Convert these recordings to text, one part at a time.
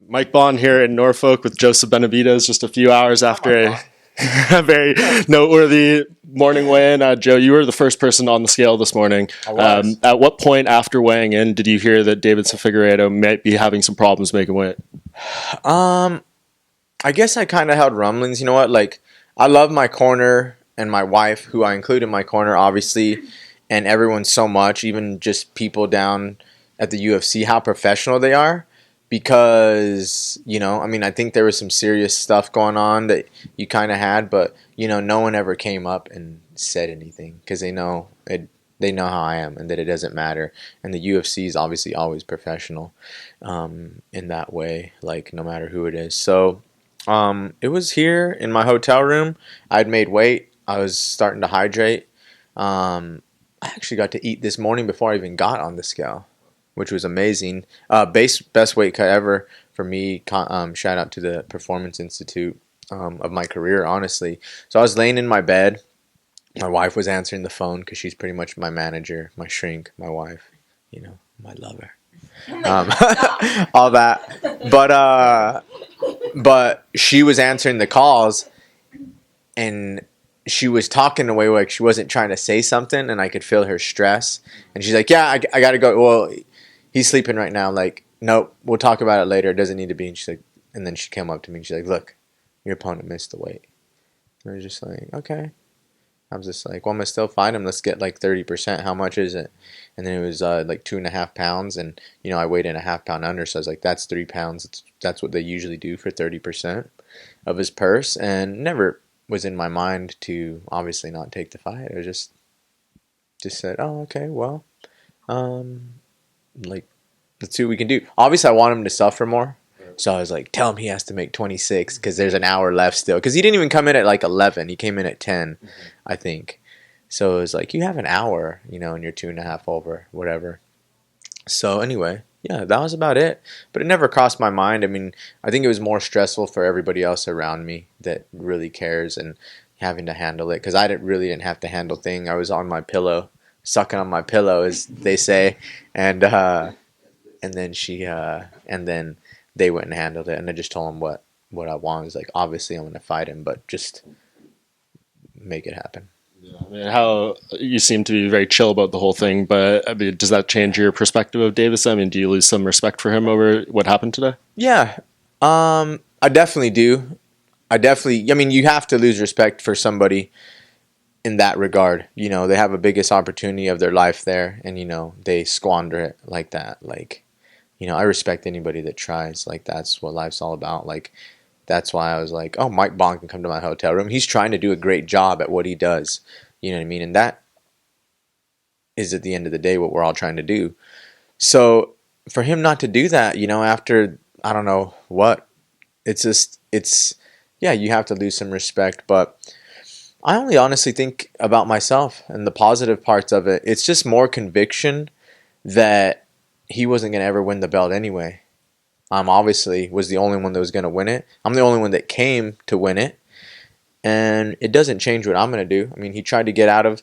Mike Bond here in Norfolk with Joseph Benavidez just a few hours after a very noteworthy morning weigh-in. Joe, you were the first person on the scale this morning. I was. At what point after weighing in did you hear that Davidson Figueiredo might be having some problems making weight? I guess I kind of held rumblings. You know what? Like, I love my corner and my wife, who I include in my corner, obviously, and everyone so much, even just people down at the UFC, how professional they are. Because, I mean, I think there was some serious stuff going on that you kind of had, but, no one ever came up and said anything because they know it. They know how I am and that it doesn't matter. And the UFC is obviously always professional in that way, like no matter who it is. So it was here in my hotel room. I'd made weight. I was starting to hydrate. I actually got to eat this morning before I even got on the scale, which was amazing. Best weight cut ever for me. Shout out to the Performance Institute of my career, honestly. So I was laying in my bed. My wife was answering the phone because she's pretty much my manager, my shrink, my wife, my lover, all that. But she was answering the calls, and she was talking away like she wasn't trying to say something, and I could feel her stress. And she's like, "Yeah, I gotta go. Well, he's sleeping right now. Like, nope, we'll talk about it later. It doesn't need to be." And she's like, and then she came up to me and she's like, "Look, your opponent missed the weight." And I was just like, "Okay." I was just like, well, I'm going to still fight him. Let's get like 30%. How much is it? And then it was like 2.5 pounds. And, I weighed in a half pound under. So I was like, that's 3 pounds. That's what they usually do for 30% of his purse. And never was in my mind to obviously not take the fight. I was just said, oh, okay, well, like, let's see what we can do. Obviously, I want him to suffer more. So I was like, tell him he has to make 26 because there's an hour left still. Because he didn't even come in at like 11. He came in at 10, I think. So it was like, you have an hour, and you're 2.5 over, whatever. So anyway, yeah, that was about it. But it never crossed my mind. I mean, I think it was more stressful for everybody else around me that really cares and having to handle it. Because I really didn't have to handle things. I was on my pillow, sucking on my pillow, as they say. And then they went and handled it, and I just told them what I want. Is like, obviously I'm going to fight him, but just make it happen. Yeah, I mean, how you seem to be very chill about the whole thing, but I mean, does that change your perspective of Davis? I mean, do you lose some respect for him over what happened today? Yeah, I definitely do. I mean, you have to lose respect for somebody in that regard. They have a biggest opportunity of their life there, and, they squander it like that. Like, I respect anybody that tries. Like, that's what life's all about. Like, that's why I was like, oh, Mike Bond can come to my hotel room. He's trying to do a great job at what he does. You know what I mean? And that is, at the end of the day, what we're all trying to do. So for him not to do that, after, I don't know what, yeah, you have to lose some respect. But I only honestly think about myself and the positive parts of it. It's just more conviction that he wasn't going to ever win the belt anyway. Obviously was the only one that was going to win it. I'm the only one that came to win it. And it doesn't change what I'm going to do. I mean, he tried to get out of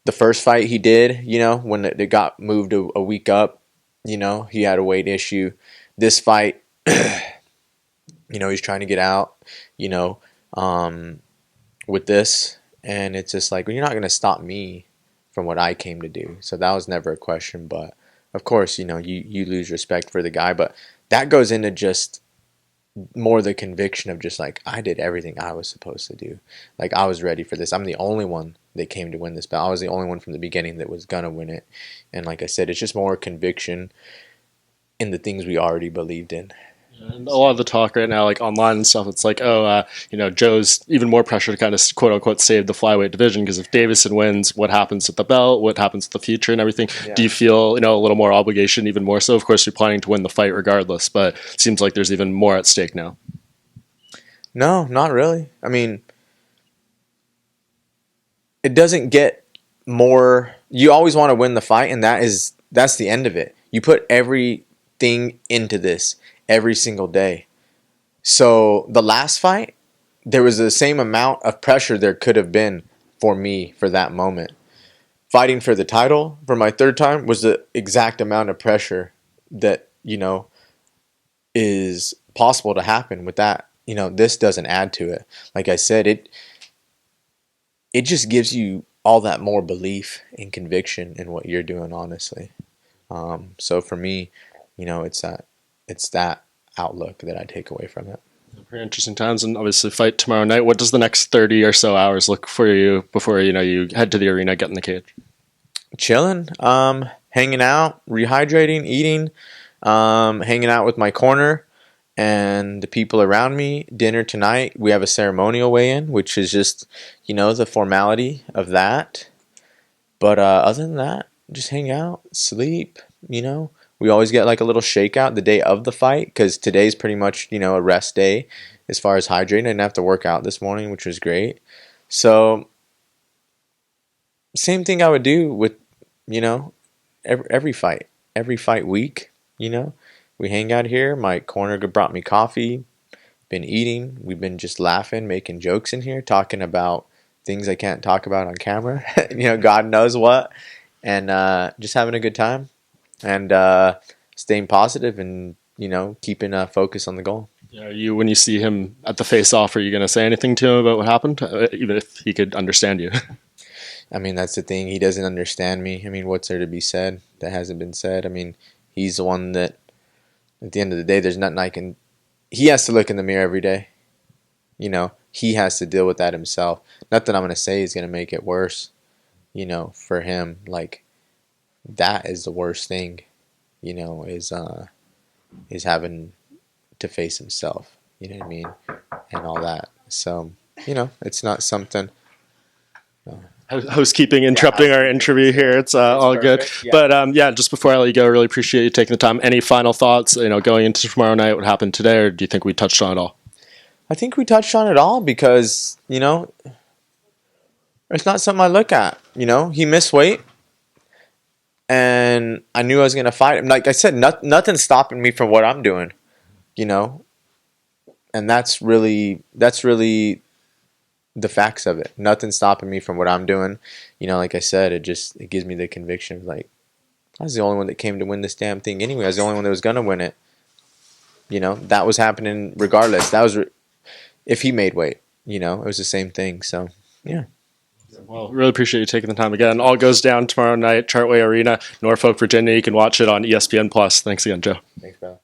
the first fight he did, when it got moved a week up. He had a weight issue. This fight, he's trying to get out, with this. And it's just like, well, you're not going to stop me from what I came to do. So that was never a question. But of course, you lose respect for the guy, but that goes into just more the conviction of just like, I did everything I was supposed to do. Like, I was ready for this. I'm the only one that came to win this battle. I was the only one from the beginning that was going to win it. And like I said, it's just more conviction in the things we already believed in. And a lot of the talk right now, like online and stuff, it's like, Joe's even more pressure to kind of quote unquote save the flyweight division because if Davison wins, what happens with the belt? What happens with the future and everything? Yeah. Do you feel, a little more obligation, even more so? Of course, you're planning to win the fight regardless, but it seems like there's even more at stake now. No, not really. I mean, it doesn't get more. You always want to win the fight, and that's the end of it. You put everything into this every single day. So the last fight, there was the same amount of pressure there could have been for me for that moment. Fighting for the title for my third time was the exact amount of pressure that, is possible to happen with that. This doesn't add to it. Like I said, it just gives you all that more belief and conviction in what you're doing, honestly. So for me, it's that outlook that I take away from it. Very interesting times, and obviously fight tomorrow night. What does the next 30 or so hours look for you before you head to the arena, get in the cage? Chilling, hanging out, rehydrating, eating, hanging out with my corner and the people around me. Dinner tonight. We have a ceremonial weigh-in, which is just, the formality of that. But other than that, just hang out, sleep, We always get like a little shakeout the day of the fight because today's pretty much, a rest day as far as hydrating. I didn't have to work out this morning, which was great. So same thing I would do with, every fight week, We hang out here. My corner brought me coffee, been eating. We've been just laughing, making jokes in here, talking about things I can't talk about on camera, God knows what, and just having a good time. And staying positive and, keeping a focus on the goal. Yeah, when you see him at the face-off, are you going to say anything to him about what happened, even if he could understand you? I mean, that's the thing. He doesn't understand me. I mean, what's there to be said that hasn't been said? I mean, he's the one that, at the end of the day, there's nothing I can... He has to look in the mirror every day. He has to deal with that himself. Nothing I'm going to say is going to make it worse, for him. Like, that is the worst thing, is having to face himself, you know what I mean, and all that. So, it's not something. Housekeeping, interrupting our interview here. It's all perfect. Good. Yeah. But just before I let you go, I really appreciate you taking the time. Any final thoughts, going into tomorrow night, what happened today, or do you think we touched on it all? I think we touched on it all because, it's not something I look at. He missed weight. And I knew I was going to fight him. Like I said, nothing's stopping me from what I'm doing, And that's really the facts of it. Nothing's stopping me from what I'm doing. Like I said, it gives me the conviction of like, I was the only one that came to win this damn thing anyway. I was the only one that was going to win it. That was happening regardless. That was if he made weight, it was the same thing. So, yeah. Well, really appreciate you taking the time again. All goes down tomorrow night, Chartway Arena, Norfolk, Virginia. You can watch it on ESPN+. Thanks again, Joe. Thanks, bro.